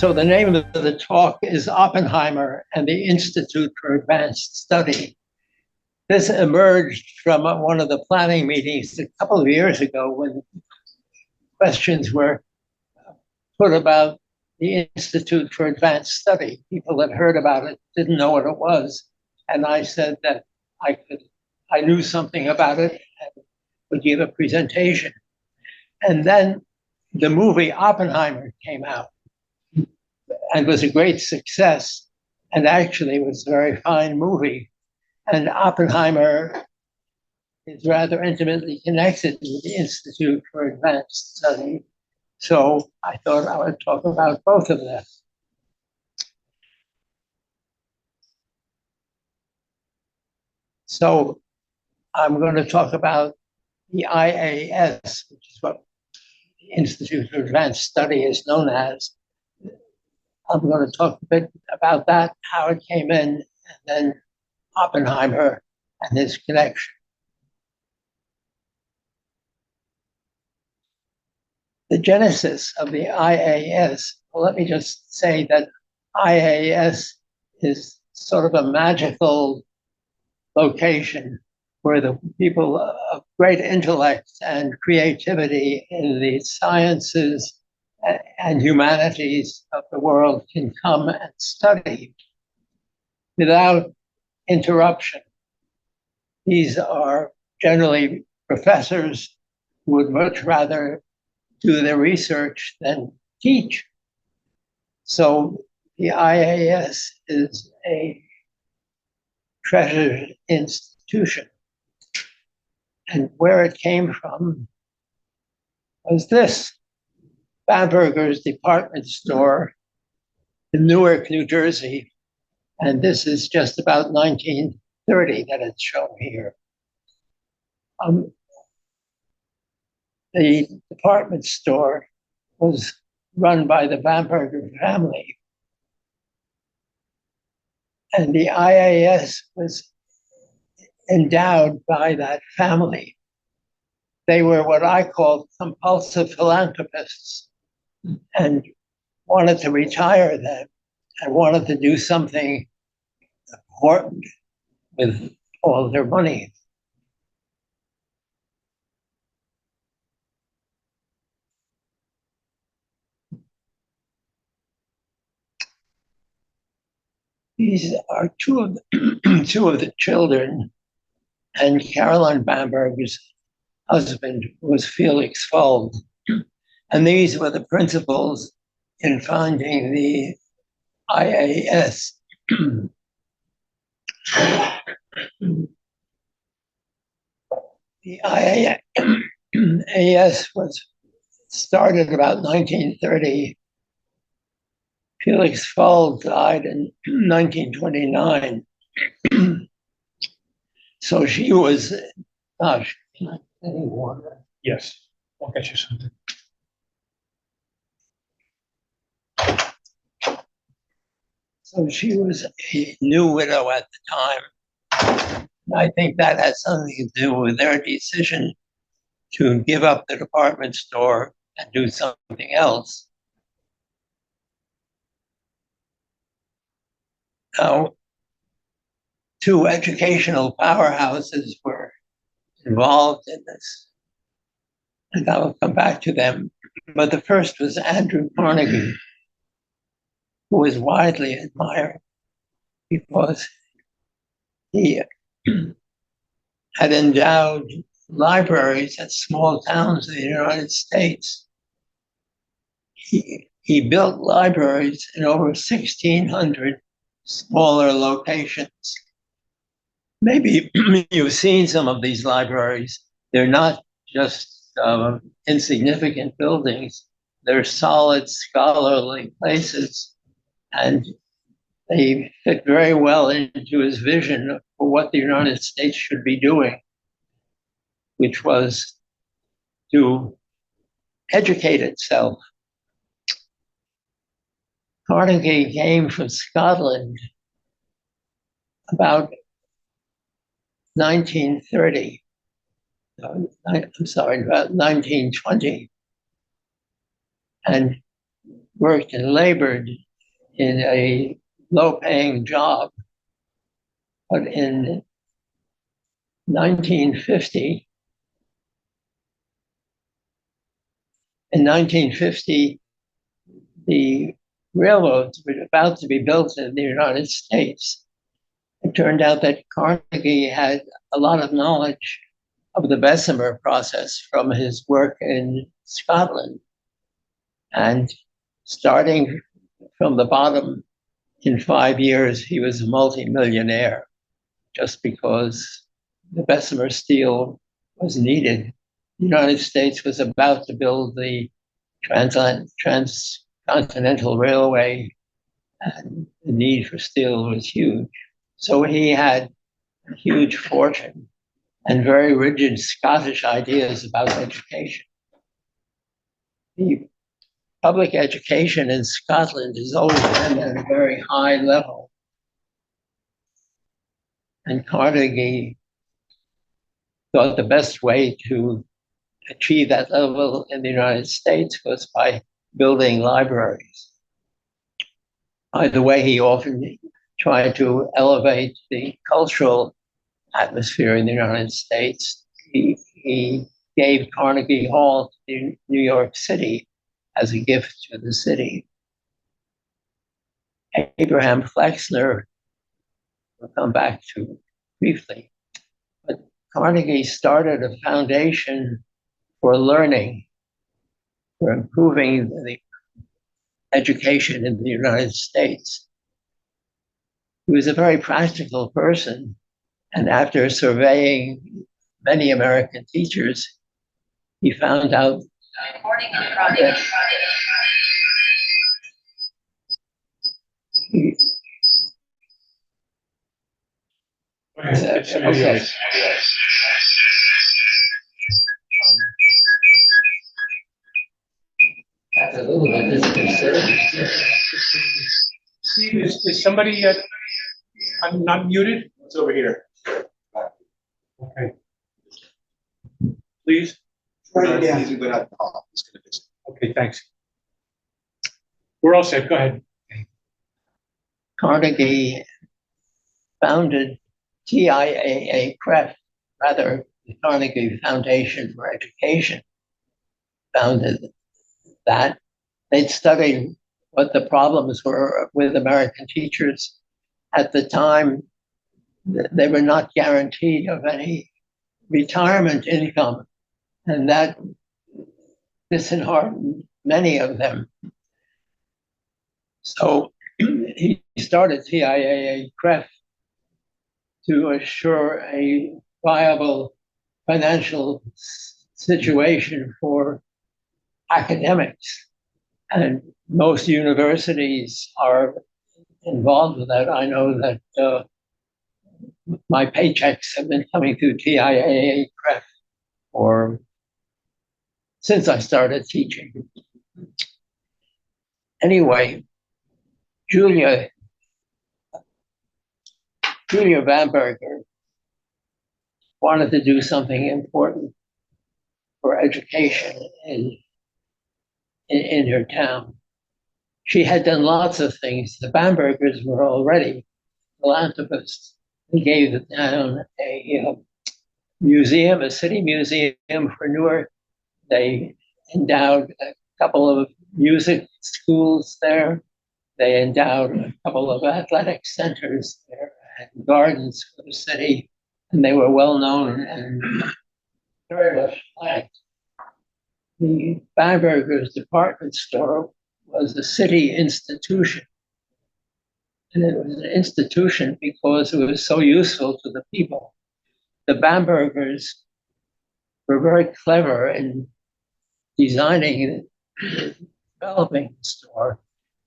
So the name of the talk is Oppenheimer and the Institute for Advanced Study. This emerged from one of the planning meetings a couple of years ago when questions were put about the Institute for Advanced Study. People had heard about it, didn't know what it was. And I said that I knew something about it and would give a presentation. And then the movie Oppenheimer came out and was a great success, and actually was a very fine movie. And Oppenheimer is rather intimately connected with the Institute for Advanced Study. So I thought I would talk about both of them. So I'm going to talk about the IAS, which is what the Institute for Advanced Study is known as. I'm going to talk a bit about that, how it came in, and then Oppenheimer and his connection. The genesis of the IAS, well, let me just say that IAS is sort of a magical location where the people of great intellect and creativity in the sciences and humanities of the world can come and study without interruption. These are generally professors who would much rather do their research than teach. So the IAS is a treasured institution. And where it came from was this: Bamberger's department store in Newark, New Jersey. And this is just about 1930 that it's shown here. The department store was run by the Bamberger family. And the IAS was endowed by that family. They were what I call compulsive philanthropists and wanted to retire then and wanted to do something important with all their money. These are two of the children, and Caroline Bamberger's husband was Felix Fold. And these were the principals in founding the IAS. The IAS was started about 1930. Felix Fold died in 1929. So she was, gosh, can I get any water? Yes, I'll get you something. So she was a new widow at the time. And I think that has something to do with their decision to give up the department store and do something else. Now, two educational powerhouses were involved in this, and I will come back to them. But the first was Andrew Carnegie, who was widely admired because he had endowed libraries at small towns in the United States. He built libraries in over 1,600 smaller locations. Maybe you've seen some of these libraries. They're not just insignificant buildings. They're solid scholarly places, and they fit very well into his vision for what the United States should be doing, which was to educate itself. Carnegie came from Scotland about 1930. I'm sorry, about 1920. And worked and labored in a low-paying job. But in 1950, the railroads were about to be built in the United States. It turned out that Carnegie had a lot of knowledge of the Bessemer process from his work in Scotland. And starting from the bottom, in 5 years, he was a multimillionaire just because the Bessemer steel was needed. The United States was about to build the transcontinental railway, and the need for steel was huge. So he had a huge fortune and very rigid Scottish ideas about education. The public education in Scotland has always been at a very high level. And Carnegie thought the best way to achieve that level in the United States was by building libraries. By the way, he often tried to elevate the cultural atmosphere in the United States. He gave Carnegie Hall to New York City as a gift to the city. Abraham Flexner, we'll come back to briefly, but Carnegie started a foundation for learning, for improving the education in the United States. He was a very practical person, and after surveying many American teachers, he found out that okay. That's a little bit disconcerting. Steve, is somebody I'm not muted? It's over here. Okay. Please. Right, yeah. He's going out the hall. He's going to visit. Okay, thanks. We're all set. Go ahead. Carnegie founded TIAA-CREF, rather the Carnegie Foundation for Education, founded that. They'd studied what the problems were with American teachers. At the time, they were not guaranteed of any retirement income, and that disheartened many of them. So he started TIAA-CREF to assure a viable financial situation for academics. And most universities are involved with that. I know that my paychecks have been coming through TIAA-CREF since I started teaching. Anyway, Julia Bamberger wanted to do something important for education in her town. She had done lots of things. The Bambergers were already philanthropists. They gave the town a museum, a city museum for Newark. They endowed a couple of music schools there. They endowed a couple of athletic centers there and gardens for the city. And they were well known and very much liked. The Bamberger's department store was a city institution. And it was an institution because it was so useful to the people. The Bambergers were very clever in designing and developing the store.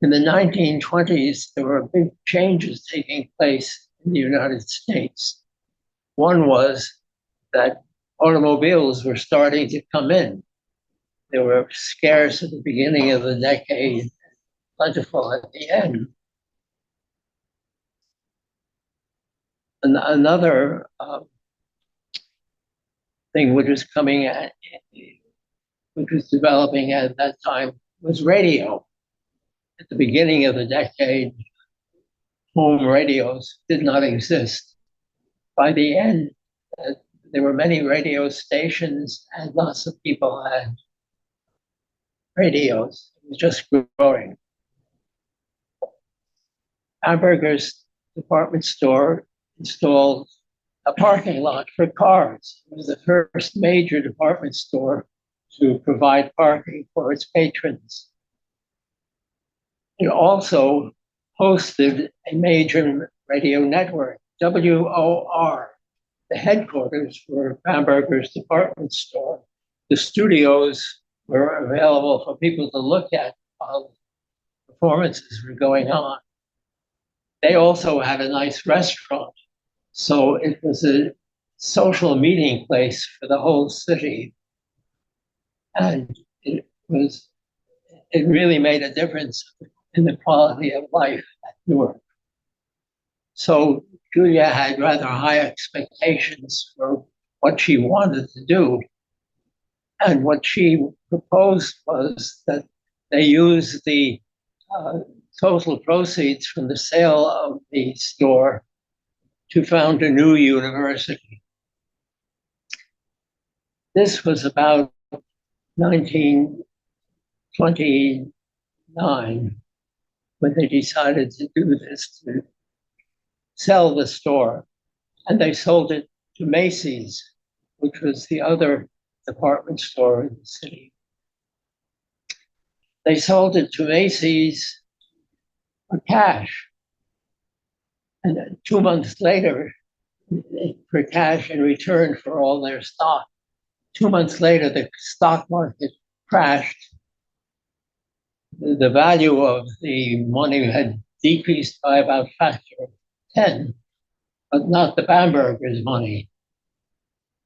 In the 1920s, there were big changes taking place in the United States. One was that automobiles were starting to come in. They were scarce at the beginning of the decade, plentiful at the end. And another thing which was developing at that time was radio. at the beginning of the decade, home radios did not exist. By the end, there were many radio stations and lots of people had radios. It was just growing. Hamburger's department store installed a parking lot for cars. It was the first major department store to provide parking for its patrons. It also hosted a major radio network, WOR. The headquarters were Hamburger's department store. The studios were available for people to look at while performances were going on. They also had a nice restaurant. So it was a social meeting place for the whole city. And it really made a difference in the quality of life at Newark. So Julia had rather high expectations for what she wanted to do. And what she proposed was that they use the total proceeds from the sale of the store to found a new university. This was about 1929 when they decided to do this, to sell the store. And they sold it to Macy's, which was the other department store in the city. They sold it to Macy's for cash. And 2 months later, for cash in return for all their stock. 2 months later, the stock market crashed. The value of the money had decreased by about factor of 10, but not the Bamberger's money.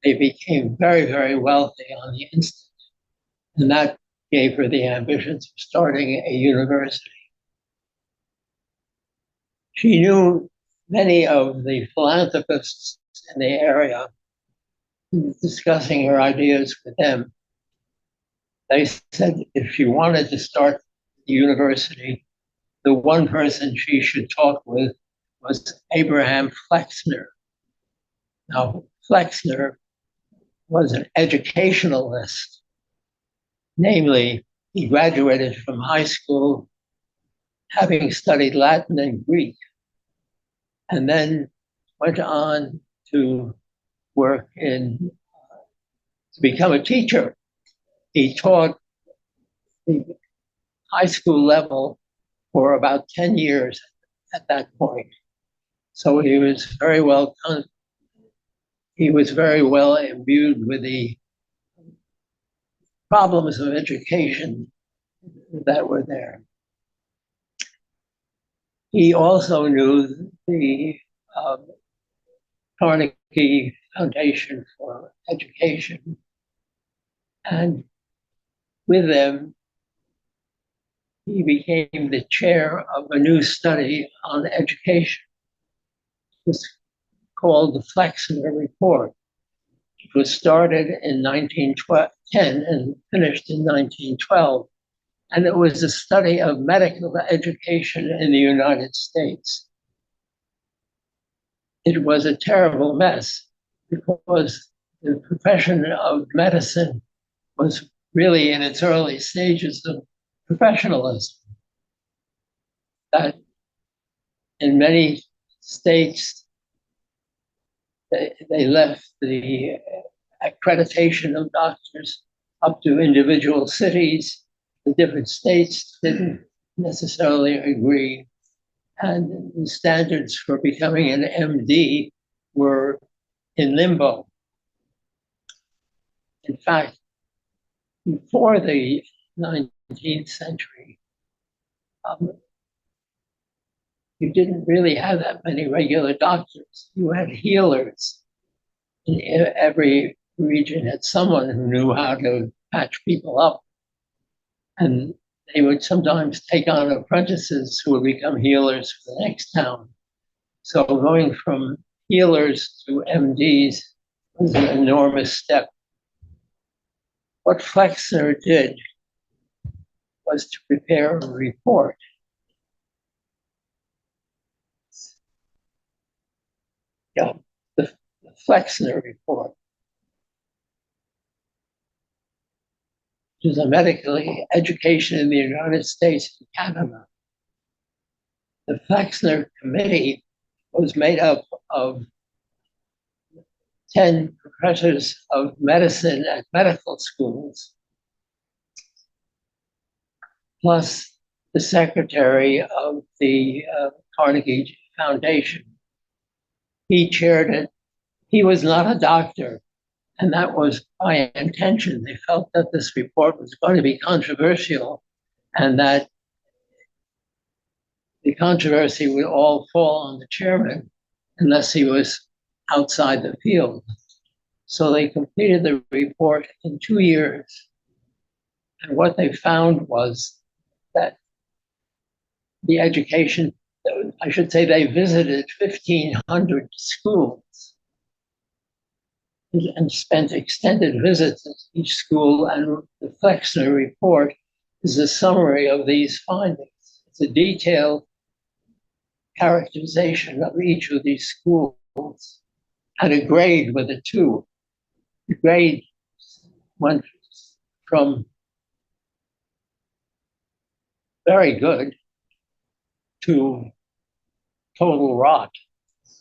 They became very, very wealthy on the instant. And that gave her the ambitions of starting a university. She knew many of the philanthropists in the area, discussing her ideas with them. They said if she wanted to start the university, the one person she should talk with was Abraham Flexner. Now, Flexner was an educationalist. Namely, he graduated from high school having studied Latin and Greek, and then went on to work to become a teacher. He taught the high school level for about 10 years at that point. So he was very well imbued with the problems of education that were there. He also knew the Carnegie Foundation for Education. And with them, he became the chair of a new study on education. It was called the Flexner Report. It was started in 1910 and finished in 1912. And it was a study of medical education in the United States. It was a terrible mess because the profession of medicine was really in its early stages of professionalism. That in many states, they left the accreditation of doctors up to individual cities. The different states didn't necessarily agree. And the standards for becoming an MD were in limbo. In fact, before the 19th century, you didn't really have that many regular doctors. You had healers. In every region had someone who knew how to patch people up. And they would sometimes take on apprentices who would become healers for the next town. So going from healers to MDs was an enormous step. What Flexner did was to prepare a report the Flexner report, which is a medical education in the United States and Canada. The Flexner committee was made up of 10 professors of medicine at medical schools, plus the secretary of the Carnegie Foundation. He chaired it. He was not a doctor, and that was by intention. They felt that this report was going to be controversial and that the controversy would all fall on the chairman unless he was outside the field. So they completed the report in 2 years. And what they found was that the education, I should say, they visited 1,500 schools and spent extended visits at each school. And the Flexner report is a summary of these findings. It's a detailed characterization of each of these schools and a grade with a 2. The grade went from very good to total rot.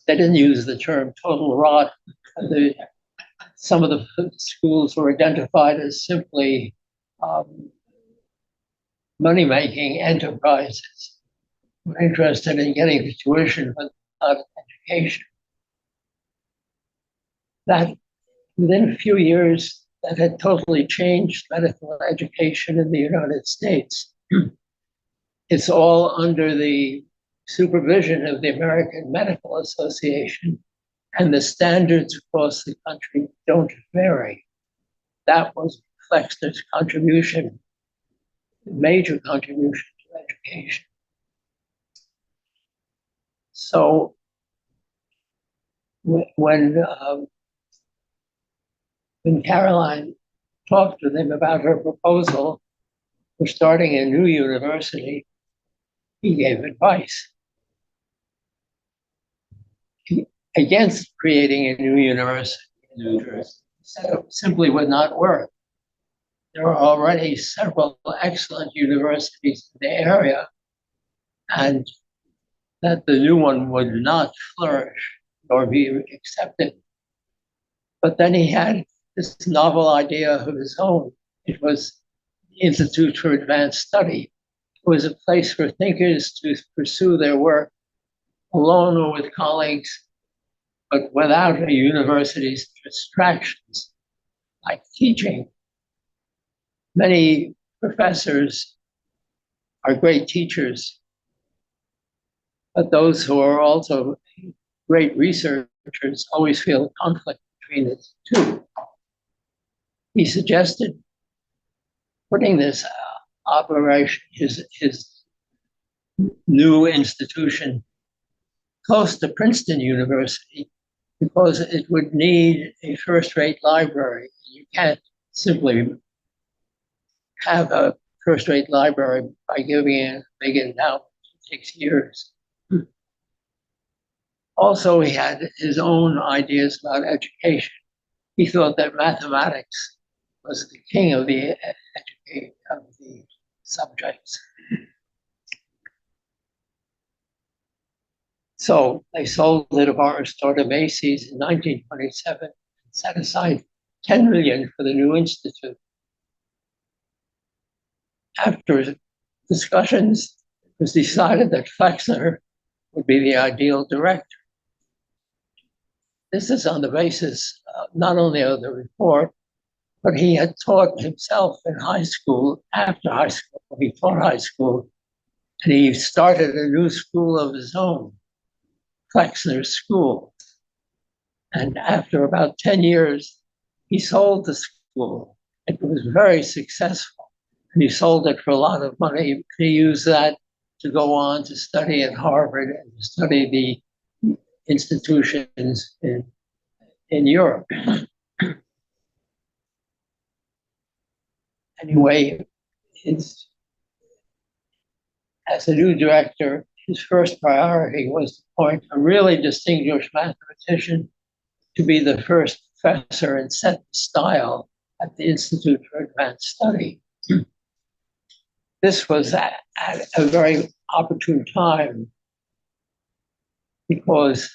They didn't use the term total rot. Some of the schools were identified as simply money-making enterprises. We're interested in getting the tuition without education. That within a few years, that had totally changed medical education in the United States. It's all under the supervision of the American Medical Association, and the standards across the country don't vary. That was Flexner's contribution, major contribution to education. So when Caroline talked with him about her proposal for starting a new university, he gave advice against creating a new university. Simply would not work. There are already several excellent universities in the area, and that the new one would not flourish or be accepted. But then he had this novel idea of his own. It was the Institute for Advanced Study. It was a place for thinkers to pursue their work alone or with colleagues, but without a university's distractions, like teaching. Many professors are great teachers, but those who are also great researchers always feel a conflict between the two. He suggested putting this operation, his new institution, close to Princeton University, because it would need a first-rate library. You can't simply have a first-rate library by giving it a big endowment. It takes years. Also, he had his own ideas about education. He thought that mathematics was the king of the subjects. So they sold the department store to Macy's in 1927 and set aside $10 million for the new institute. After discussions, it was decided that Flexner would be the ideal director. This is on the basis not only of the report, but he had taught himself in high school. After high school, he taught high school, and he started a new school of his own, Flexner School. And after about 10 years, he sold the school. It was very successful, and he sold it for a lot of money. He used that to go on to study at Harvard and to study the institutions in Europe. Anyway, as a new director, his first priority was to appoint a really distinguished mathematician to be the first professor and set the style at the Institute for Advanced Study. This was at a very opportune time because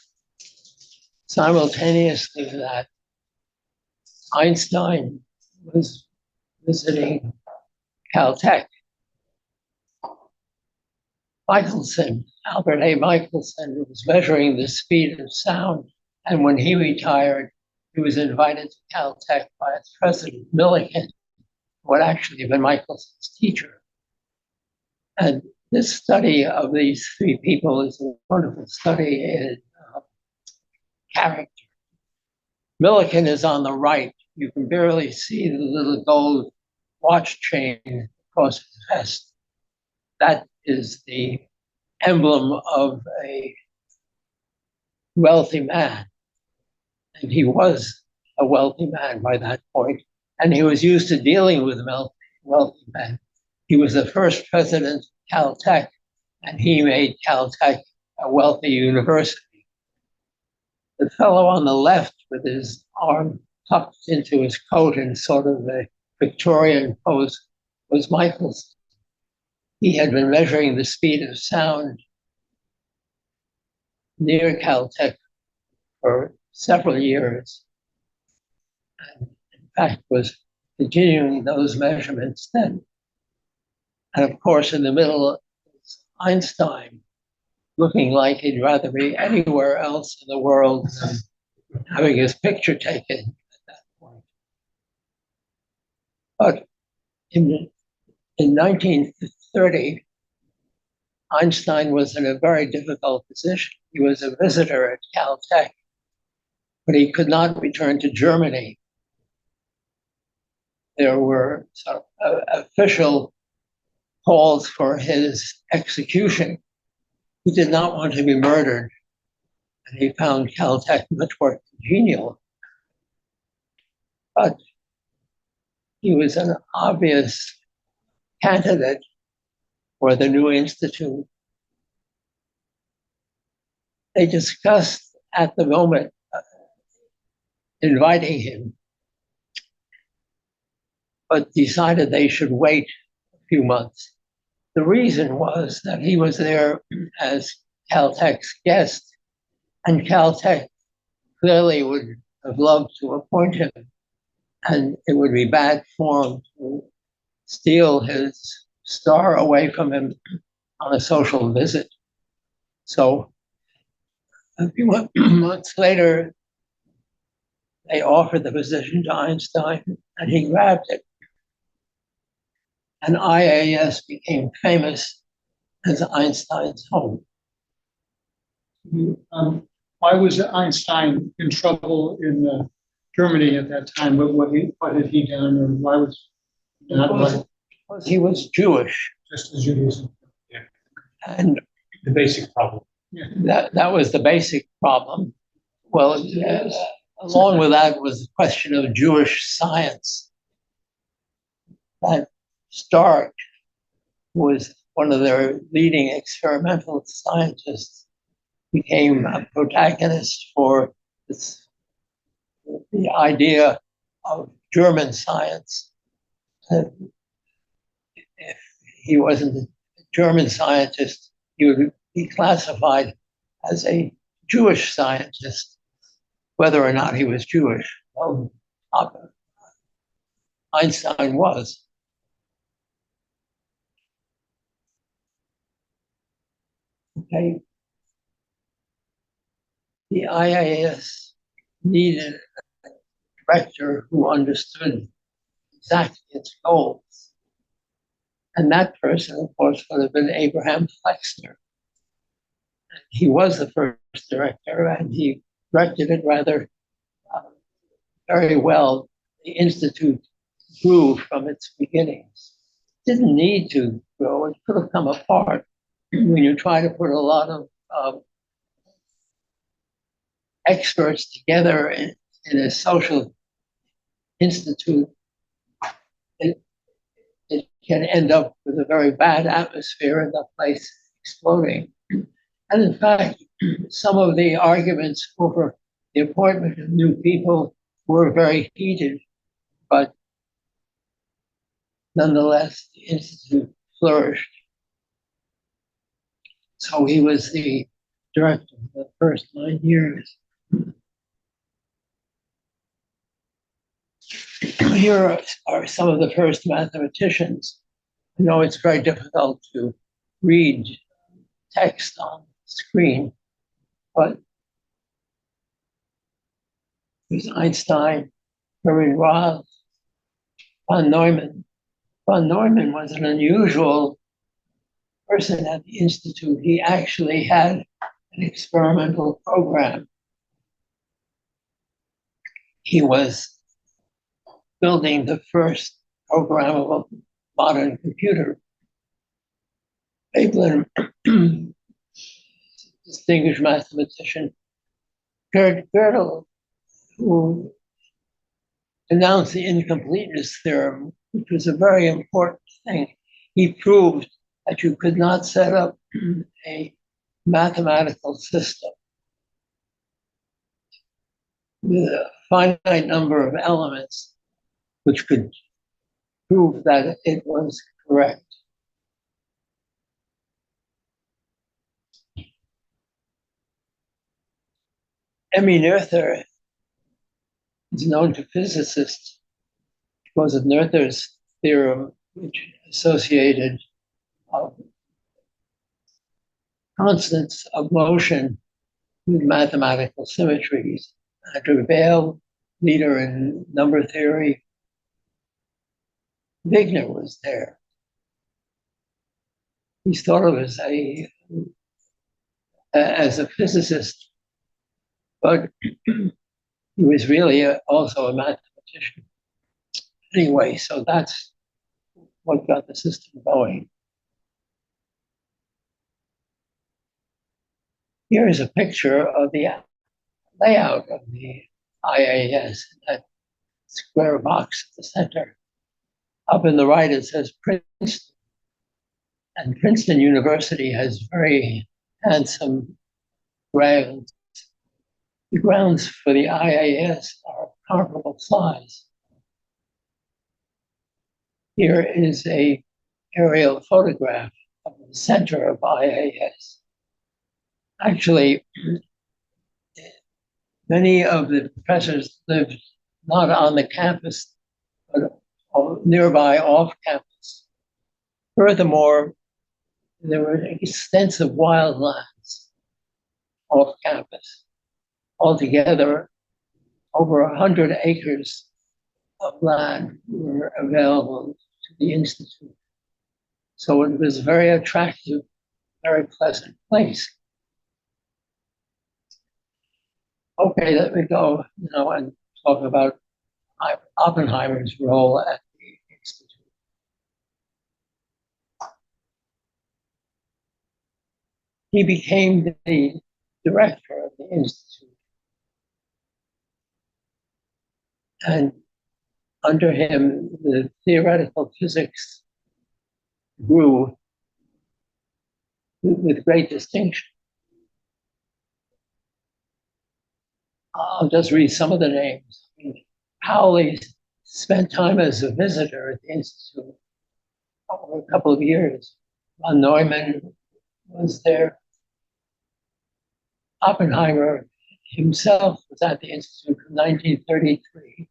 simultaneously with that, Einstein was visiting Caltech. Albert A. Michelson, was measuring the speed of sound, and when he retired, he was invited to Caltech by its president, Millikan, who had actually been Michelson's teacher. And this study of these three people is a wonderful study in character. Millikan is on the right. You can barely see the little gold watch chain across his vest. That is the emblem of a wealthy man. And he was a wealthy man by that point, and he was used to dealing with wealthy men. He was the first president of Caltech, and he made Caltech a wealthy university. The fellow on the left with his arm tucked into his coat in sort of a Victorian pose was Michelson. He had been measuring the speed of sound near Caltech for several years, and in fact was continuing those measurements then. And of course, in the middle is Einstein, looking like he'd rather be anywhere else in the world than having his picture taken at that point. But in 1930, Einstein was in a very difficult position. He was a visitor at Caltech, but he could not return to Germany. There were sort of official calls for his execution. He did not want to be murdered, and he found Caltech much more congenial. But he was an obvious candidate for the new institute. They discussed at the moment inviting him, but decided they should wait a few months. The reason was that he was there as Caltech's guest, and Caltech clearly would have loved to appoint him, and it would be bad form to steal his star away from him on a social visit. So a few months later, they offered the position to Einstein, and he grabbed it. And IAS became famous as Einstein's home. Why was Einstein in trouble in Germany at that time? What had he done, or why was Because he was Jewish. just as Judaism? And The basic problem. Yeah. that was the basic problem. Well, along with that was the question of Jewish science. That Stark was one of their leading experimental scientists, became a protagonist for the idea of German science. If he wasn't a German scientist, he would be classified as a Jewish scientist, whether or not he was Jewish. Well, Einstein was. Okay. The IAS needed a director who understood exactly its goals. And that person, of course, would have been Abraham Flexner. He was the first director, and he directed it rather very well. The Institute grew from its beginnings. It didn't need to grow, it could have come apart. When you try to put a lot of experts together in a social institute, it can end up with a very bad atmosphere and the place exploding. And in fact, some of the arguments over the appointment of new people were very heated, but nonetheless, the Institute flourished. So he was the director for the first 9 years. Here are some of the first mathematicians. I know it's very difficult to read text on screen, but there's Einstein, Hermann Roth, von Neumann. Von Neumann was an unusual person at the Institute. He actually had an experimental program. He was building the first programmable modern computer. Veblen, distinguished mathematician, Gödel, who announced the incompleteness theorem, which was a very important thing. He proved that you could not set up a mathematical system with a finite number of elements which could prove that it was correct. Emmy Noether is known to physicists because of Noether's theorem, which associated constants of motion with mathematical symmetries. Andrew Bale, leader in number theory, Wigner was there. He's thought of as a physicist, but he was really also a mathematician. Anyway, so that's what got the system going. Here is a picture of the layout of the IAS, that square box at the center. Up in the right, it says Princeton. And Princeton University has very handsome grounds. The grounds for the IAS are comparable size. Here is an aerial photograph of the center of IAS. Actually, many of the professors lived not on the campus, but nearby off campus. Furthermore, there were extensive wildlands off campus. Altogether, over 100 acres of land were available to the Institute. So it was a very attractive, very pleasant place. Okay, let me go now and talk about Oppenheimer's role at the Institute. He became the director of the Institute. And under him, the theoretical physics grew with great distinction. I'll just read some of the names. Pauli spent time as a visitor at the Institute for a couple of years. Von Neumann was there. Oppenheimer himself was at the Institute from 1933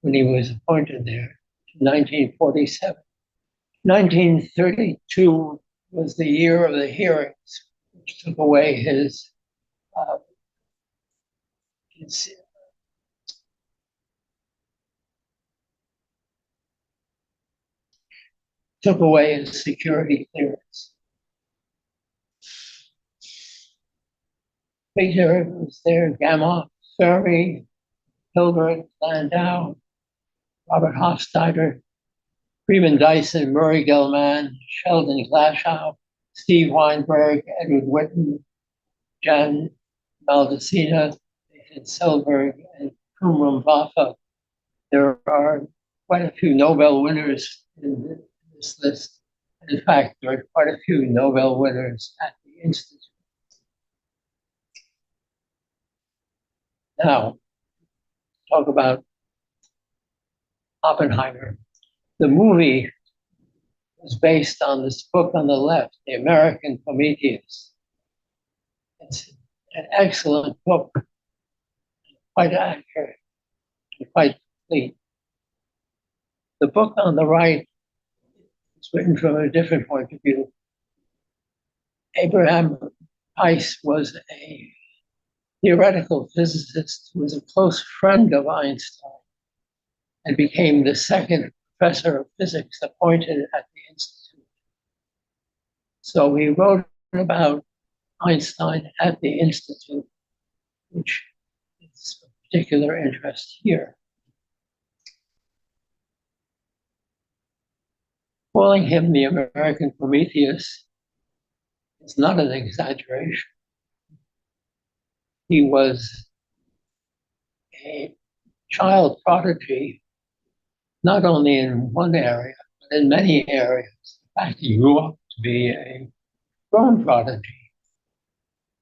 when he was appointed there to 1947. 1932 was the year of the hearings, which took away his security clearance. Peter was there, Gamow, Fermi, Hilbert, Landau, Robert Hofstadter, Freeman Dyson, Murray Gell-Mann, Sheldon Glashow, Steve Weinberg, Edward Witten, Jan Maldacena, Nathan Selberg, and Kumram Vafa. There are quite a few Nobel winners in this list. In fact, there are quite a few Nobel winners at the Institute. Now, talk about Oppenheimer. The movie was based on this book on the left, The American Prometheus. It's an excellent book, quite accurate, and quite complete. The book on the right is written from a different point of view. Abraham Weiss was a theoretical physicist who was a close friend of Einstein and became the second professor of physics appointed at the Institute. So he wrote about Einstein at the Institute, which is of particular interest here. Calling him the American Prometheus is not an exaggeration. He was a child prodigy, not only in one area, but in many areas. In fact, he grew up to be a grown prodigy.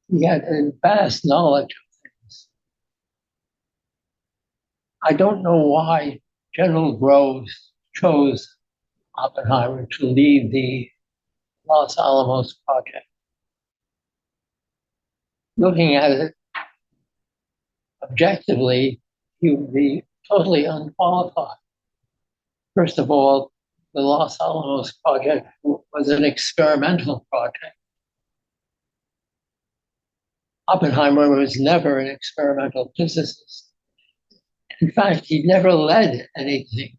He had a vast knowledge of things. I don't know why General Groves chose Oppenheimer to lead the Los Alamos project. Looking at it objectively, he would be totally unqualified. First of all, the Los Alamos project was an experimental project. Oppenheimer was never an experimental physicist. In fact, he never led anything.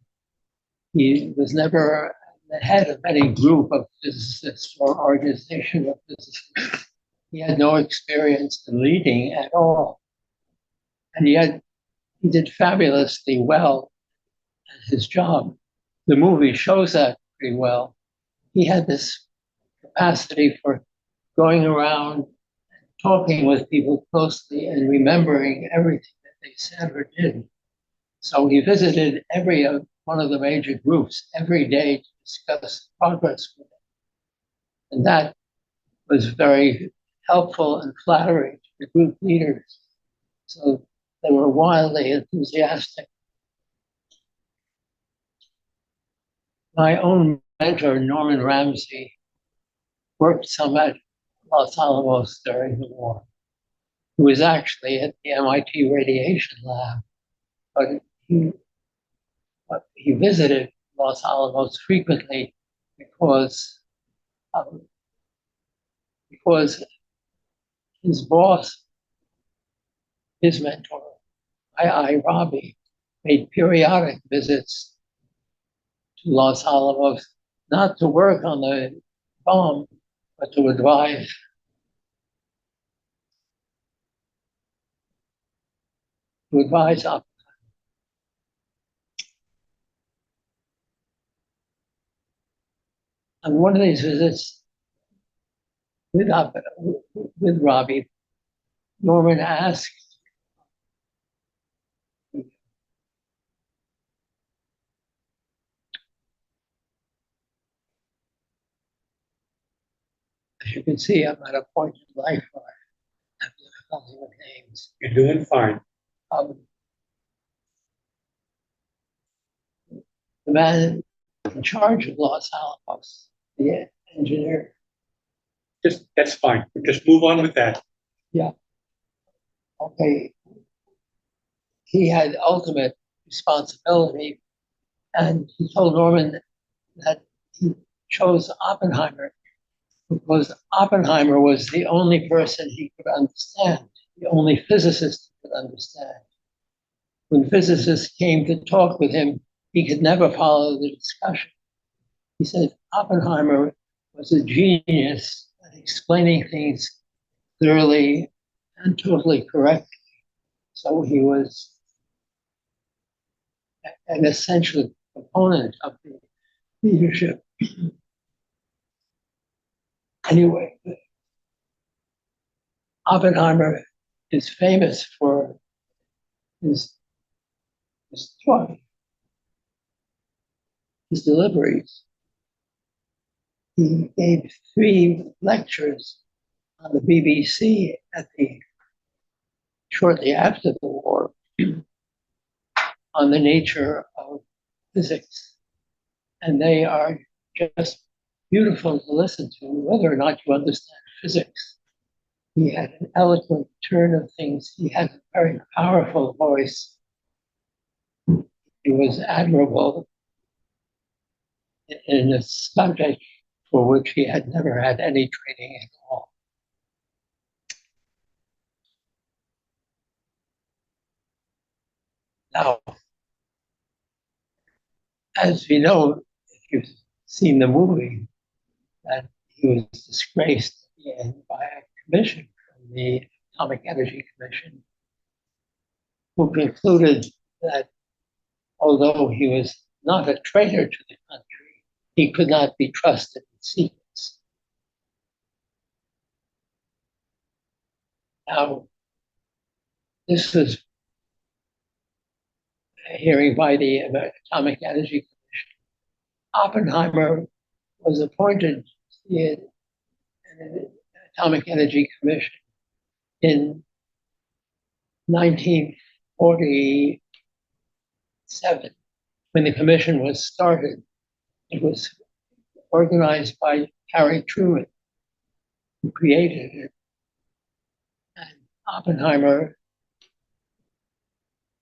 He was never the head of any group of physicists or organization of physicists. He had no experience in leading at all. And yet, he did fabulously well at his job. The movie shows that pretty well. He had this capacity for going around and talking with people closely and remembering everything that they said or did. So he visited every one of the major groups every day to discuss progress with them. And that was very helpful and flattering to the group leaders. So they were wildly enthusiastic. My own mentor, Norman Ramsey, worked some at Los Alamos during the war. He was actually at the MIT radiation lab, but he visited Los Alamos frequently because his boss, his mentor, WWII Robbie, made periodic visits to Los Alamos, not to work on the bomb, but to advise. To advise Oppenheimer. On one of these visits with Robbie, Norman asked as you can see, I'm at a point in life where I have difficulty with names. You're doing fine. The man in charge of Los Alamos, the engineer. That's fine. Just move on with that. Okay, he had ultimate responsibility, and he told Norman that he chose Oppenheimer because Oppenheimer was the only person he could understand, the only physicist he could understand. When physicists came to talk with him, he could never follow the discussion. He said Oppenheimer was a genius at explaining things clearly and totally correctly. So he was an essential component of the leadership. Anyway, Oppenheimer is famous for his talk, his deliveries. He gave 3 lectures on the BBC shortly after the war on the nature of physics. And they are just beautiful to listen to, whether or not you understand physics. He had an eloquent turn of things. He had a very powerful voice. He was admirable in a subject for which he had never had any training at all. Now, as you know, if you've seen the movie, that he was disgraced at the end by a commission from the Atomic Energy Commission, who concluded that although he was not a traitor to the country, he could not be trusted with secrets. Now, this was a hearing by the Atomic Energy Commission. Oppenheimer was appointed to the Atomic Energy Commission in 1947. When the commission was started, it was organized by Harry Truman, who created it. And Oppenheimer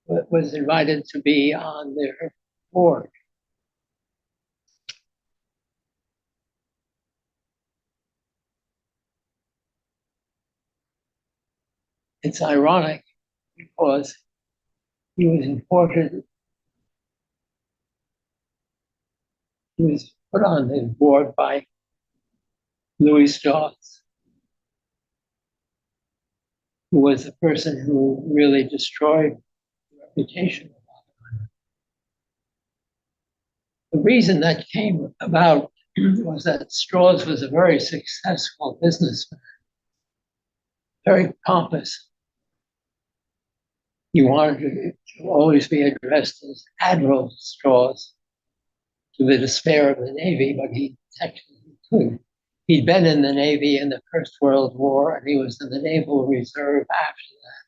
was invited to be on their board. It's ironic because he was imported, he was put on the board by Louis Strauss, who was the person who really destroyed the reputation of Oppenheimer. The reason that came about was that Strauss was a very successful businessman, very pompous. He wanted to always be addressed as Admiral Strauss, to the despair of the Navy, but he technically could. He'd been in the Navy in the First World War, and he was in the Naval Reserve after that.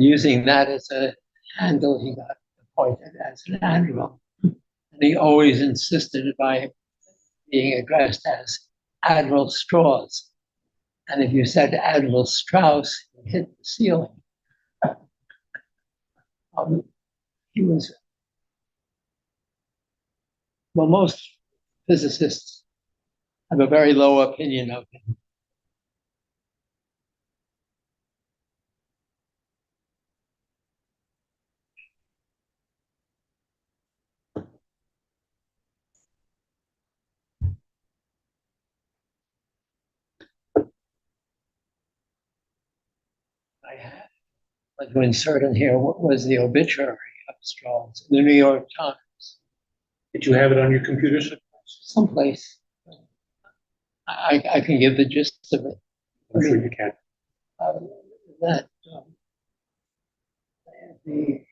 Using that as a handle, he got appointed as an admiral. And he always insisted by being addressed as Admiral Strauss. And if you said Admiral Strauss, you hit the ceiling. He was, well, most physicists have a very low opinion of him. I want to insert in here what was the obituary of Strauss in the New York Times. Did you have it on your computer? Someplace. I can give the gist of it. I'm sure you can. That the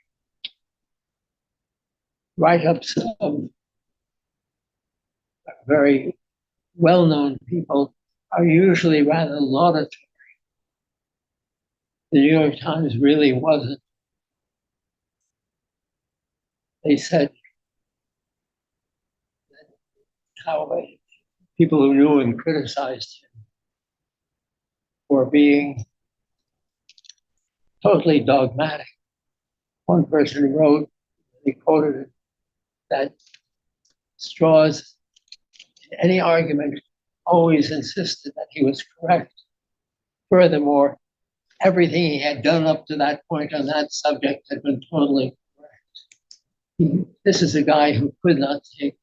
write-ups of very well-known people are usually rather laudatory. The New York Times really wasn't. They said how people who knew him criticized him for being totally dogmatic. One person wrote, he quoted it, that Strauss, in any argument, always insisted that he was correct. Furthermore, everything he had done up to that point on that subject had been totally correct. This is a guy who could not take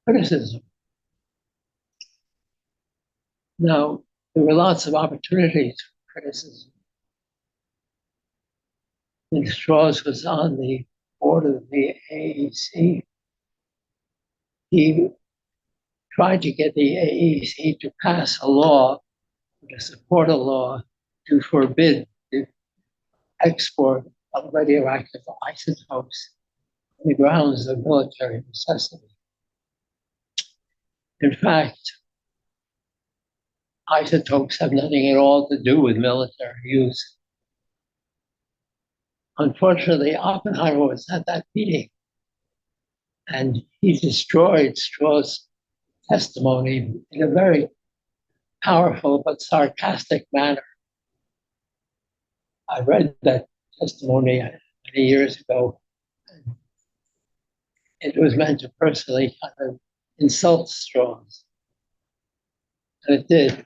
criticism. Now, there were lots of opportunities for criticism. When Strauss was on the board of the AEC, he tried to get the AEC to pass a law, to support a law to forbid the export of radioactive isotopes on the grounds of military necessity. In fact, isotopes have nothing at all to do with military use. Unfortunately, Oppenheimer was at that meeting, and he destroyed Strauss' testimony in a very powerful but sarcastic manner. I read that testimony many years ago. It was meant to personally kind of insult Strauss, and it did.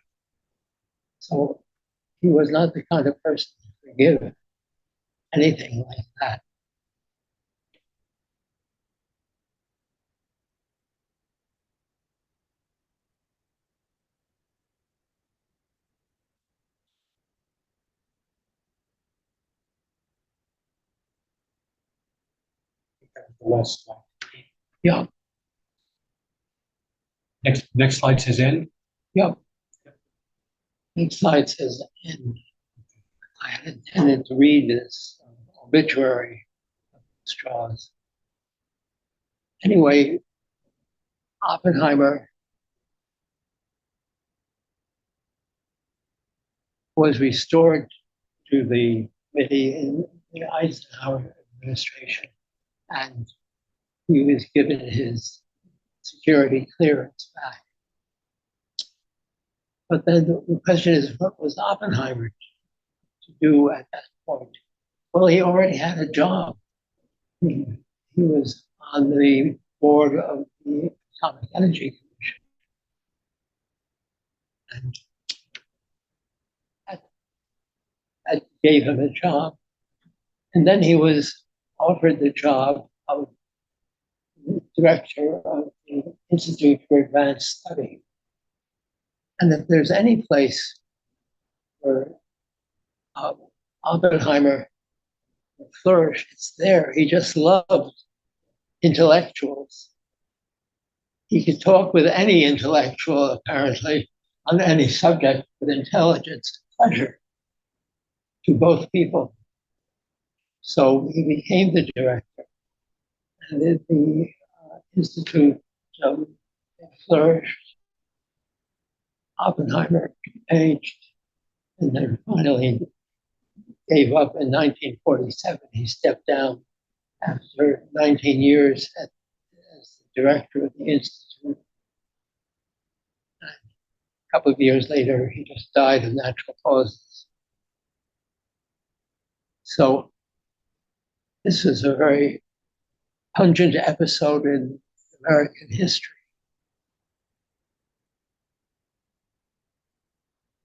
So he was not the kind of person to forgive anything like that. The last slide. Yeah, Next slide says end. yeah. Each slide says end. I had intended to read this obituary of Strauss. Anyway, Oppenheimer was restored to the committee in the Eisenhower administration, and he was given his security clearance back. But then the question is, what was Oppenheimer to do at that point? Well, he already had a job. He was on the board of the Atomic Energy Commission. And that gave him a job. And then he was offered the job of director of the Institute for Advanced Study. And if there's any place where Oppenheimer flourished, it's there. He just loved intellectuals. He could talk with any intellectual, apparently, on any subject with intelligence and pleasure to both people. So he became the director, and the Institute flourished. Oppenheimer aged and then finally gave up in 1947. He stepped down after 19 years as the director of the Institute. And a couple of years later, he just died of natural causes. So this was a very pungent episode in American history.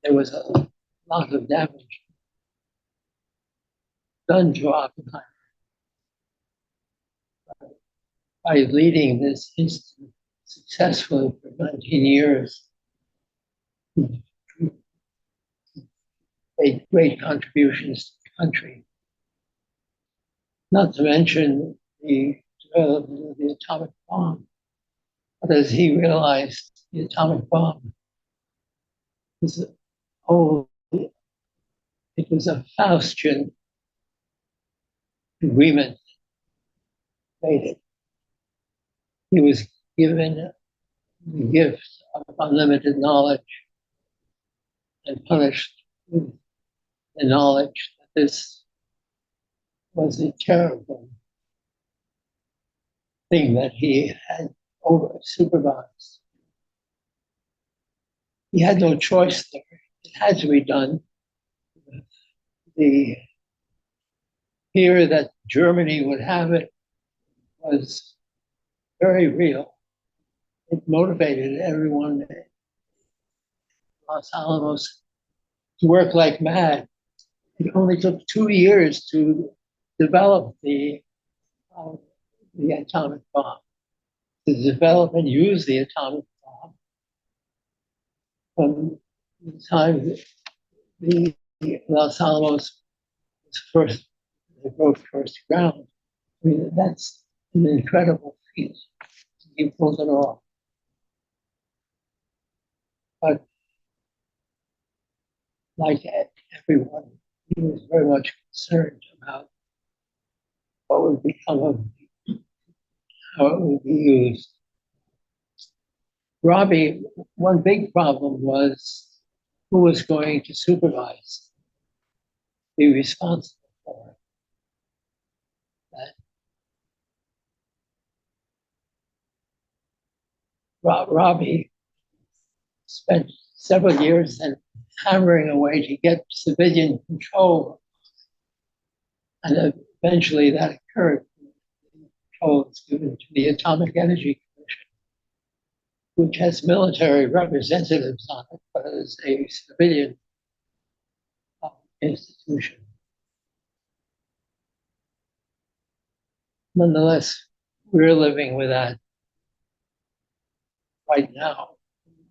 There was a lot of damage done to Oppenheimer by leading this institute successfully for 19 years. He made great contributions to the country. Not to mention the development of the atomic bomb. But as he realized, the atomic bomb was it was a Faustian agreement that made it. He was given the gift of unlimited knowledge and punished with the knowledge that this was a terrible thing that he had over supervised. He had no choice there. It had to be done. The fear that Germany would have it was very real. It motivated everyone in Los Alamos to work like mad. It only took 2 years to develop the atomic bomb, to develop and use the atomic bomb. From the time the Los Alamos was first, they broke first ground. I mean, that's an incredible feat. He pulled it off. But like everyone, he was very much concerned about what would become of how it would be used. Robbie, one big problem was who was going to supervise, be responsible for that. Robbie spent several years then hammering away to get civilian control, and eventually that occurred. Control was given to the Atomic Energy Commission, which has military representatives on it, but is a civilian institution. Nonetheless, we're living with that right now,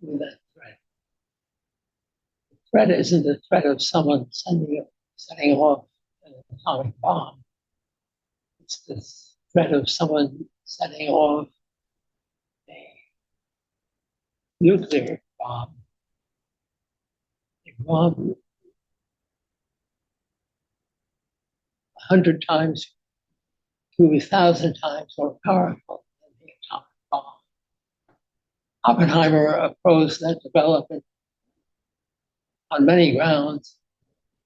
with that threat. The threat isn't the threat of someone setting off an atomic bomb. It's the threat of someone setting off a nuclear bomb. A bomb 100 times to 1,000 times more powerful than the atomic bomb. Oppenheimer opposed that development on many grounds,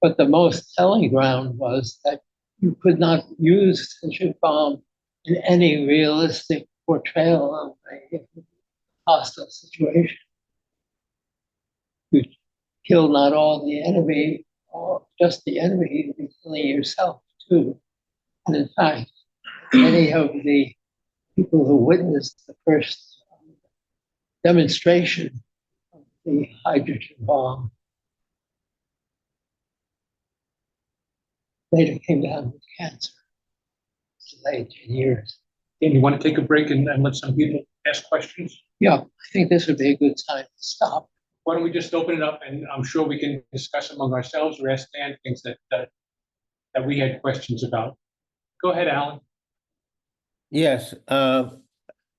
but the most telling ground was that you could not use such a bomb in any realistic portrayal of a hostile situation. You kill not all the enemy, or just the enemy, you're killing yourself too. And in fact, many of the people who witnessed the first demonstration of the hydrogen bomb later came down with cancer. Delayed 10 years. And you want to take a break and let some people ask questions? Yeah, I think this would be a good time to stop. Why don't we just open it up, and I'm sure we can discuss among ourselves or ask Dan things that we had questions about. Go ahead, Alan. Yes,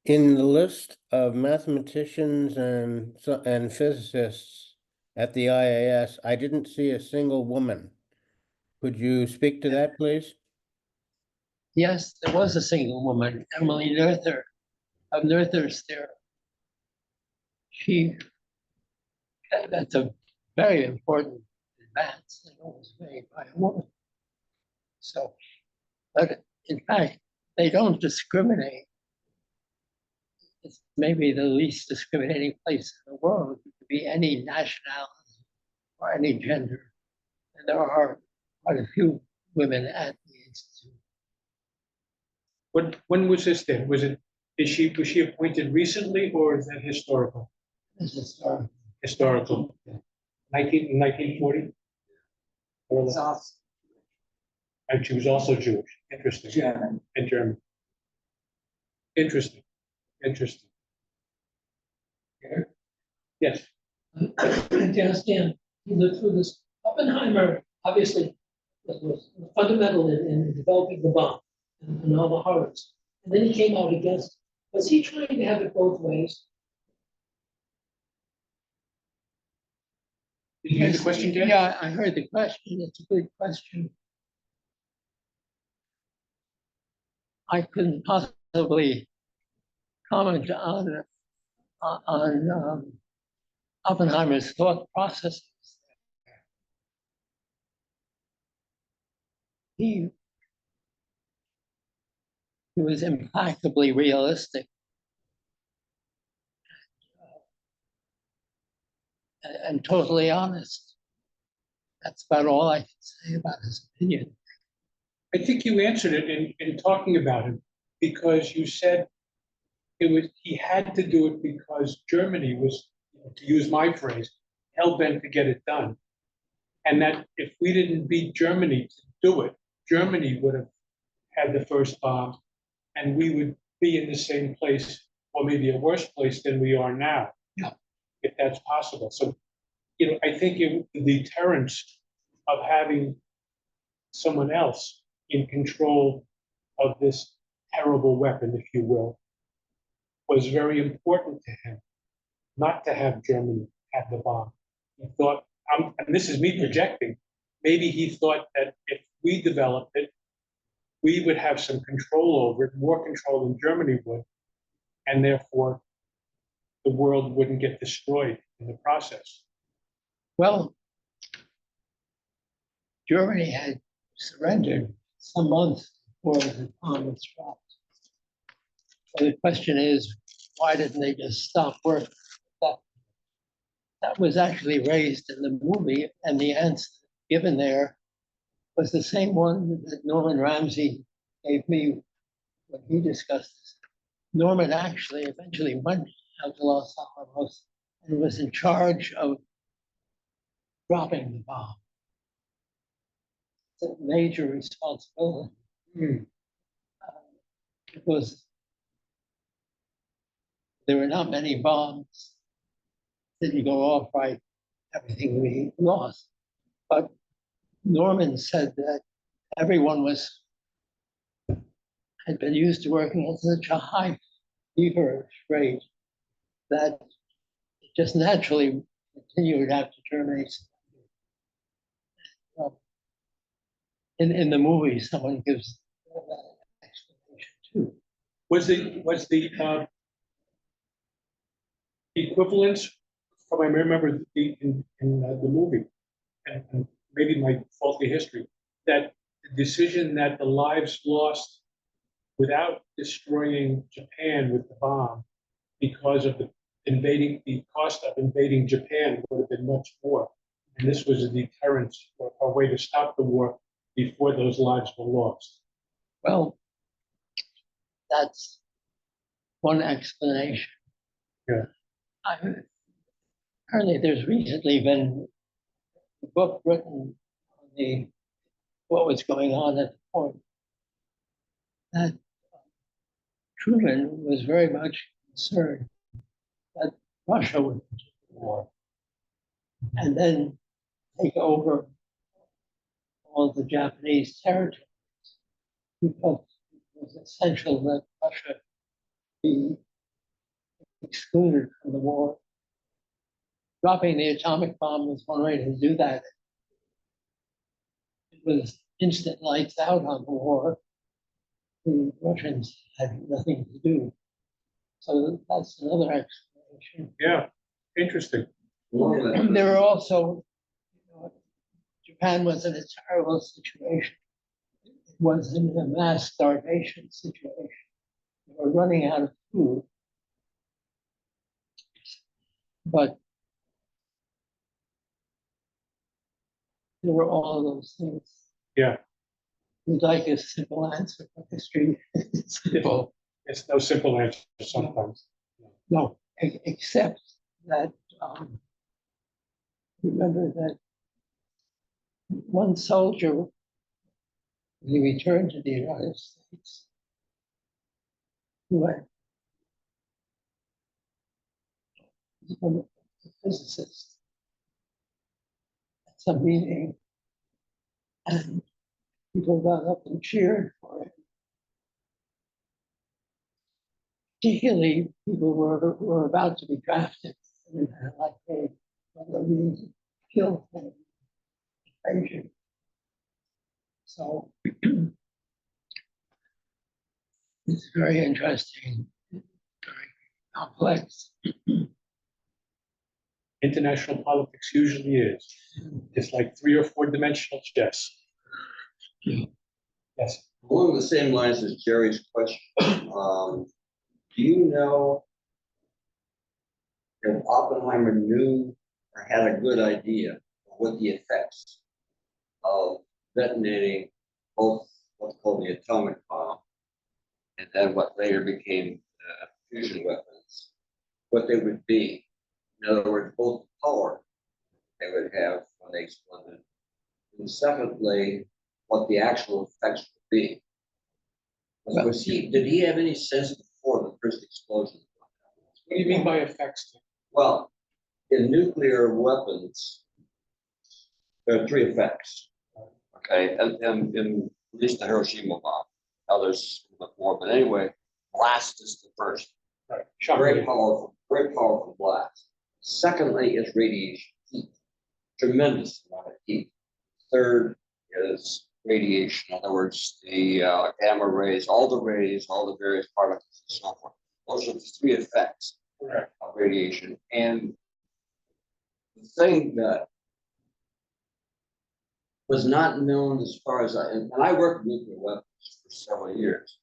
in the list of mathematicians and physicists at the IAS, I didn't see a single woman. Could you speak to that, please? Yes, there was a single woman, Emily Noether, of Noether's theorem. That's a very important advance that was made by a woman. So, but in fact, they don't discriminate. It's maybe the least discriminating place in the world. It could be any nationality or any gender. And there are quite a few women at the Institute. When was this then? Was she appointed recently, or is that historical? This is our Historical. 1940? And she was also Jewish. Interesting. German. And German. Interesting. Interesting. Yes. To understand, he lived through this. Oppenheimer obviously was fundamental in developing the bomb and all the horrors. And then he came out against. Was he trying to have it both ways? Did you hear the question, Dan? Yeah, I heard the question. It's a good question. I couldn't possibly comment on Oppenheimer's thought processes. He was implacably realistic and totally honest. That's about all I can say about his opinion. I think you answered it in talking about him, because you said he had to do it because Germany was, to use my phrase, hell-bent to get it done. And that if we didn't beat Germany to do it, Germany would have had the first bomb, and we would be in the same place, or maybe a worse place than we are now. Yeah. If that's possible. So, I think the deterrence of having someone else in control of this terrible weapon, if you will, was very important to him, not to have Germany have the bomb. He thought, and this is me projecting, maybe he thought that if we developed it, we would have some control over it, more control than Germany would, and therefore the world wouldn't get destroyed in the process. Well, Germany had surrendered some months before the bomb was dropped. So the question is, why didn't they just stop work? That, that was actually raised in the movie, and the answer given there was the same one that Norman Ramsey gave me when he discussed this. Norman actually eventually went out to Los Alamos and was in charge of dropping the bomb. It's a major responsibility. Because there were not many bombs, didn't go off right, everything we lost. But Norman said that everyone had been used to working at such a high fever rate that it just naturally continued after Germany. In the movie, someone gives that explanation too. Was the equivalence from, I remember in the movie, and maybe my faulty history, that the decision that the lives lost without destroying Japan with the bomb because of the cost of invading Japan would have been much more. And this was a deterrence or a way to stop the war before those lives were lost. Well, that's one explanation. Yeah. Apparently, there's recently been a book written on what was going on at the point that Truman was very much concerned that Russia would enter the war and then take over all the Japanese territories because it was essential that Russia be excluded from the war. Dropping the atomic bomb was one way to do that. It was instant lights out on the war. The Russians had nothing to do. So that's another explanation. Yeah, interesting. And there were also, Japan was in a terrible situation. It was in a mass starvation situation. They were running out of food. But there were all of those things. Yeah. We'd like a simple answer, but history is simple. It's no simple answer sometimes. No, except that remember that one soldier, when he returned to the United States, who had become a physicist at some meeting, and people got up and cheered for him. Particularly, people were about to be drafted, and like they were being killed in invasion. So it's very interesting, very complex. International politics usually is. It's like 3 or 4 dimensional chess. Yes. Along the same lines as Jerry's question, do you know if Oppenheimer knew or had a good idea of what the effects of detonating both what's called the atomic bomb and then what later became fusion weapons, what they would be? In other words, both the power they would have when they exploded, and secondly, what the actual effects would be. Did he have any sense before the first explosion? What do you mean by effects? Well, in nuclear weapons, there are 3 effects. Okay, and in at least the Hiroshima bomb, others before, but anyway, blast is the first. Right. Very powerful blast. Secondly is radiation heat, tremendous amount of heat. Third is radiation, in other words, the gamma rays, all the various particles and so forth. Those are the 3 effects of radiation. And the thing that was not known as far as and I worked with nuclear weapons for several years.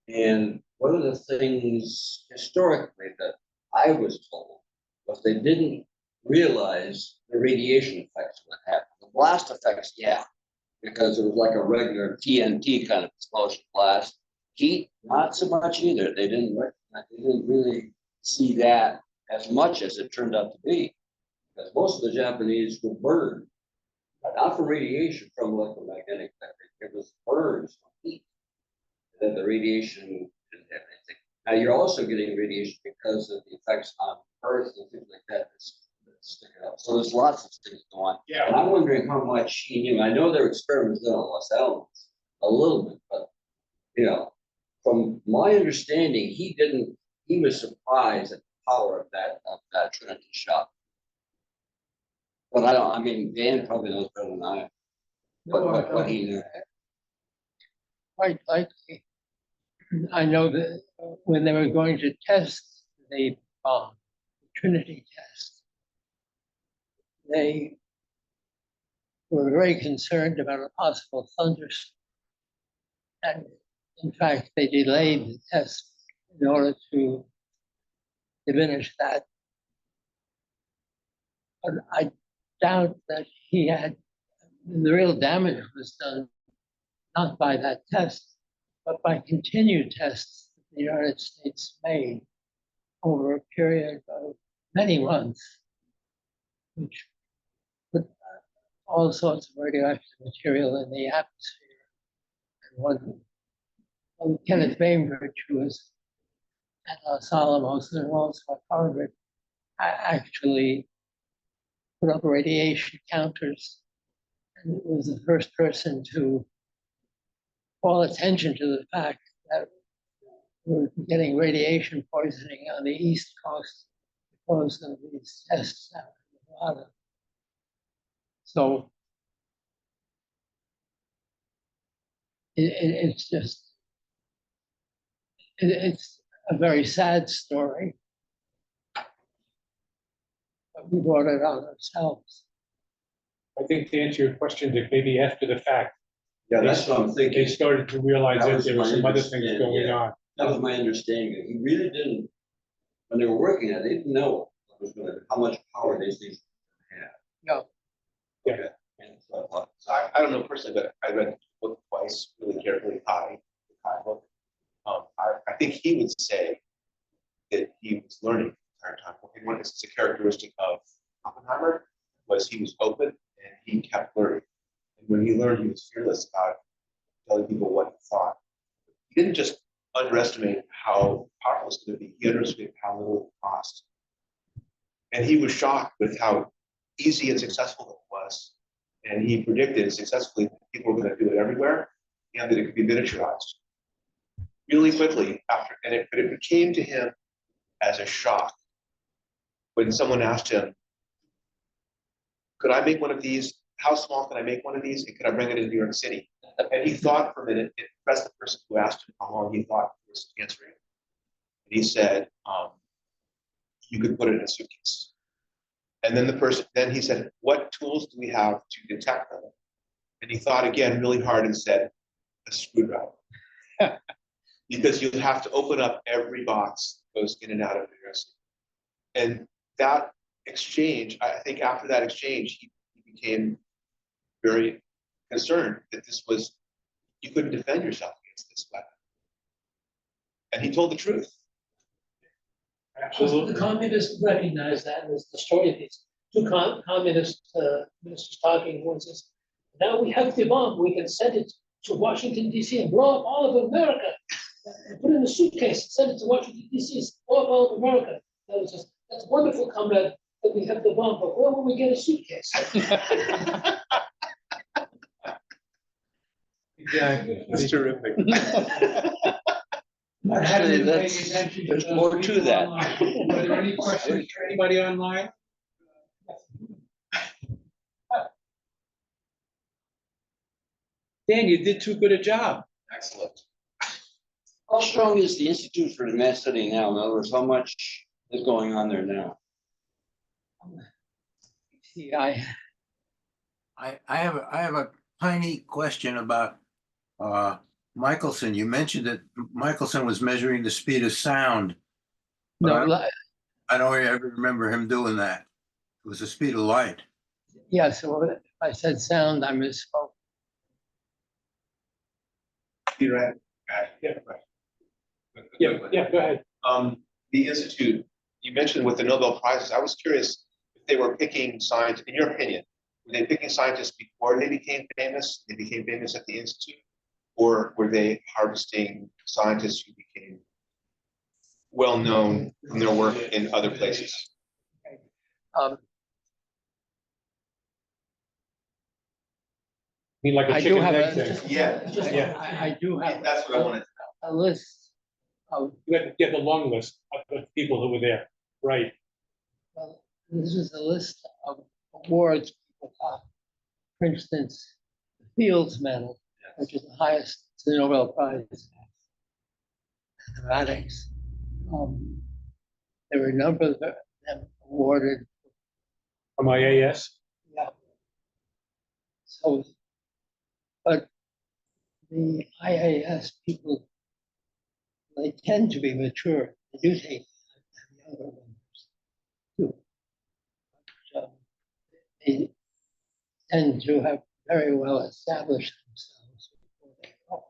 And one of the things historically that I was told was they didn't realize the radiation effects that happened. The blast effects, yeah, because it was like a regular TNT kind of explosion blast. Heat, not so much either. They didn't really see that as much as it turned out to be, because most of the Japanese were burned, not from radiation, from electromagnetic effect. It was burns from heat. And then the radiation didn't have anything. Now you're also getting radiation because of the effects on Earth and things like that that's sticking up. So there's lots of things going on. Yeah. And I'm wondering how much he knew. I know there were experiments done on Los Alamos a little bit, but from my understanding, he was surprised at the power of that Trinity shot. But I mean, Dan probably knows better than I, what he knew. Quite likely. I know that when they were going to test the bomb, the Trinity test, they were very concerned about a possible thunderstorm. And in fact, they delayed the test in order to diminish that. But I doubt that the real damage was done not by that test, but by continued tests that the United States made over a period of many months, which put all sorts of radioactive material in the atmosphere. And when Kenneth Bainbridge, who was at Los Alamos and also at Harvard, actually put up radiation counters, and was the first person to call attention to the fact that we were getting radiation poisoning on the East Coast because of these tests out in Nevada. So it's a very sad story, but we brought it on ourselves. I think to answer your question, Dick, maybe after the fact, Yeah, that's what I'm they thinking. started to realize That that was there were my some other things understanding, going yeah. on. That was my understanding. He really didn't, when they were working at it, they didn't know how much power these things had. No. Okay. And so, So I don't know personally, but I read the book twice, really carefully, the Kai book. I think he would say that he was learning the entire time. And one is a characteristic of Oppenheimer was he was open and he kept learning. And when he learned, he was fearless about telling people what he thought. He didn't just underestimate how powerful it was going to be. He underestimated how little it cost. And he was shocked with how easy and successful it was. And he predicted successfully that people were going to do it everywhere and that it could be miniaturized really quickly after. But it came to him as a shock when someone asked him, could I make one of these? How small can I make one of these? And could I bring it in New York City? And he thought for a minute, it impressed the person who asked him how long he thought he was answering. And he said, you could put it in a suitcase. And then he said, what tools do we have to detect them? And he thought again really hard and said, a screwdriver. Because you have to open up every box that goes in and out of New York City. And that exchange, I think after that exchange, he became very concerned that you couldn't defend yourself against this weapon. And he told the truth. Absolutely. The communists recognized that as the story of these two communist ministers talking. One says, now we have the bomb, we can send it to Washington, D.C. and blow up all of America. And put it in a suitcase and send it to Washington, D.C. and blow up all of America. That was just, that's wonderful, comrade, that we have the bomb, but where will we get a suitcase? Exactly. That's terrific. Actually, there's more to that. Are there any questions for anybody online? Dan, you did too good a job. Excellent. How strong is the Institute for Advanced Study now? In other words, how much is going on there now? See, I have a tiny question about Michelson. You mentioned that Michelson was measuring the speed of sound. No, I don't ever remember him doing that. It was the speed of light. yeah, so if I said sound, I misspoke. Peter, Yeah. Yeah, go ahead. The Institute, you mentioned with the Nobel Prizes, I was curious if they were picking scientists, in your opinion, were they picking scientists before they became famous? They became famous at the Institute? Or were they harvesting scientists who became well-known from their work in other places? I mean, like a I do chicken have egg a, thing. Yeah. Yeah. I do have That's what I wanted to a list of, You have to get the long list of the people who were there, right? well, this is a list of awards people got. For instance, the Fields Medal, which is the highest Nobel Prize in mathematics. There were a number of them awarded. From IAS. Yeah. So, but the IAS people, they tend to be mature. They do take younger members too. So they tend to have very well established themselves before they go.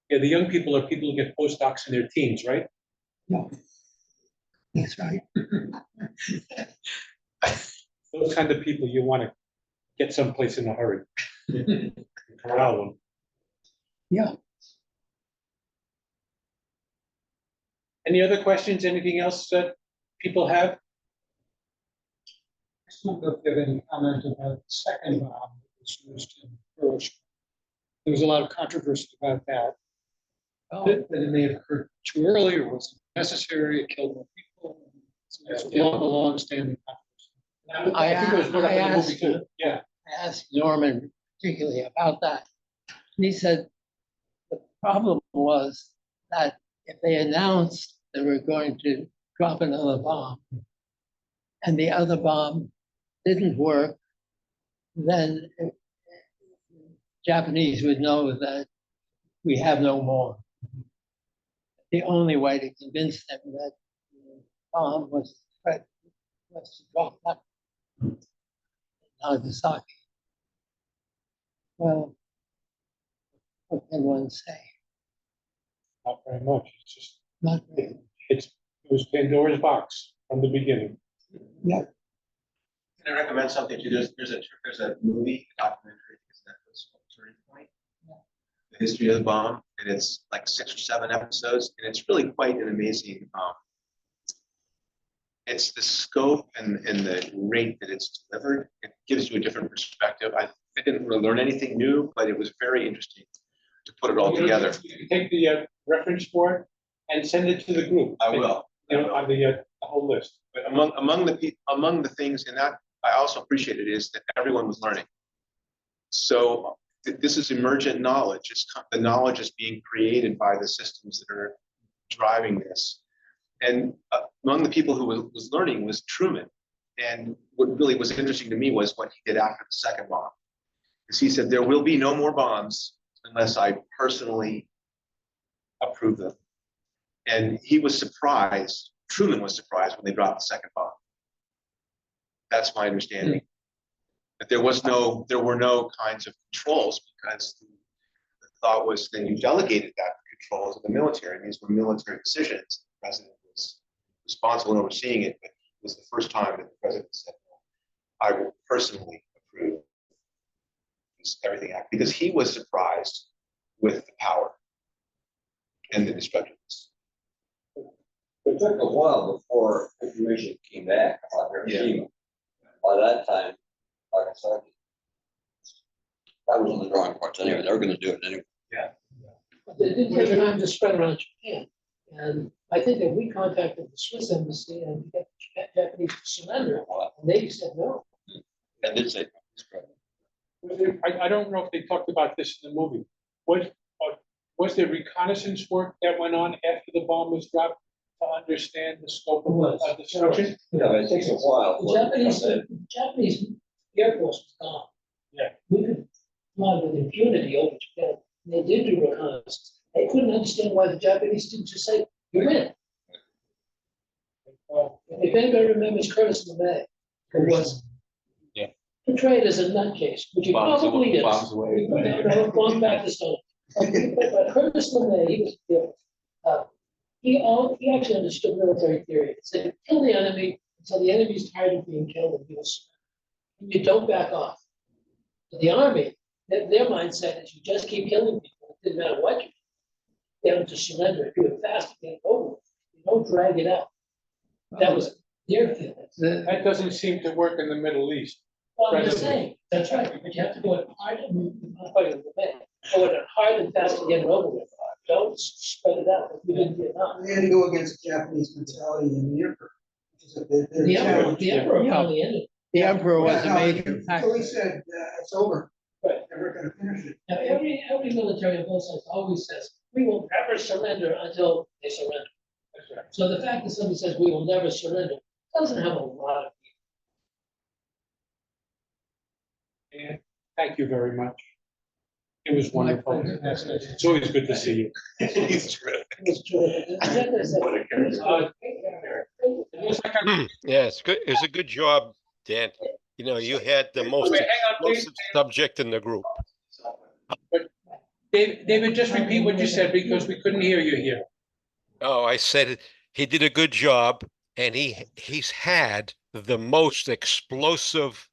Yeah, the young people are people who get postdocs in their teens, right? Yeah, that's right. Those kind of people you want to get someplace in a hurry. Corral them. Yeah. Any other questions? Anything else that people have? I just wonder if you have any comment about the second bomb that was used in Hiroshima. There was a lot of controversy about that. That it may have occurred too early, or was it necessary, it killed more people. It's a long-standing controversy. I think it was brought up in the movie asked, too. Yeah. I asked Norman particularly about that. And he said the problem was that if they announced they were going to drop another bomb and the other bomb didn't work, then Japanese would know that we have no more. The only way to convince them that the bomb was a threat was to drop that in Nagasaki. Well, what can one say? Not very much. It's just, Not really. it was Pandora's box from the beginning. Yeah. Can I recommend something too? There's a movie, a documentary, it's Netflix, Turning Point. The history of the bomb, and it's like 6 or 7 episodes, and it's really quite an amazing. It's the scope and the rate that it's delivered. It gives you a different perspective. I didn't really learn anything new, but it was very interesting to put it all together. You can take the reference for it and send it to the group. I will. You know, on the whole list. But among the things in that I also appreciated is that everyone was learning. So this is emergent knowledge. The knowledge is being created by the systems that are driving this. And among the people who was learning was Truman. And what really was interesting to me was what he did after the second bomb. Because he said, there will be no more bombs unless I personally approve them. And he was surprised, Truman was surprised when they dropped the second bomb. That's my understanding. That there were no kinds of controls, because the thought was then you delegated that control to the military. And these were military decisions. The president was responsible and overseeing it, but it was the first time that the president said, no, I will personally approve everything, because he was surprised with the power and the destructiveness. It took a while before information came back about Hiroshima. By that time, Nagasaki, that was on the drawing boards anyway. They were going to do it anyway. But they didn't take time to spread around Japan. And I think that we contacted the Swiss embassy and get the Japanese to surrender, and they said no. I did say. I don't know if they talked about this in the movie. Was there reconnaissance work that went on after the bomb was dropped to understand the scope of destruction? Yeah, but it takes a while. The Japanese Air Force was gone. Yeah. We could fly with impunity over Japan. And they did do reconnaissance. They couldn't understand why the Japanese didn't just say, you're in. If anybody remembers Curtis LeMay, who was Yeah. portrayed as a nutcase, which he Bombs away- probably is. bombs away. No, going back to stone. But Curtis LeMay, he was different. He actually understood military theory. It said, kill the enemy until the enemy's tired of being killed and you you don't back off. But the army, their mindset is you just keep killing people. It didn't matter what you do. Get them to surrender. Do it fast, get it over with. You don't drag it out. That was their feeling. That doesn't seem to work in the Middle East. Well, I'm just Presently. saying, that's right, but you have to go it hard and fighting the way. Go it hard and fast and get it over with. Don't spread it out. We didn't get enough. They had to go against Japanese mentality in the emperor. The emperor finally ended. The emperor was a major So factor. he said, it's over, Right. never gonna finish it. Now, every military on both sides always says, we will never surrender until they surrender. That's right. So the fact that somebody says we will never surrender doesn't have a lot of. And thank you very much. It was wonderful. pleasure. It's always good to see you. He's terrific. It was terrific. What a character. It was like a- Yeah, it's good. It's a good job, Dan. You know, you had the most Wait, hang on, Dave. explosive subject in the group. David, just repeat what you said because we couldn't hear you here. Oh, I said he did a good job, and he's had the most explosive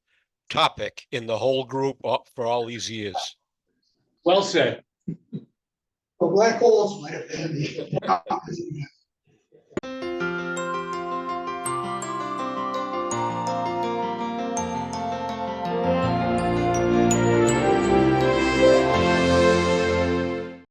topic in the whole group for all these years. Well said. Well, black holes might have been the opposite.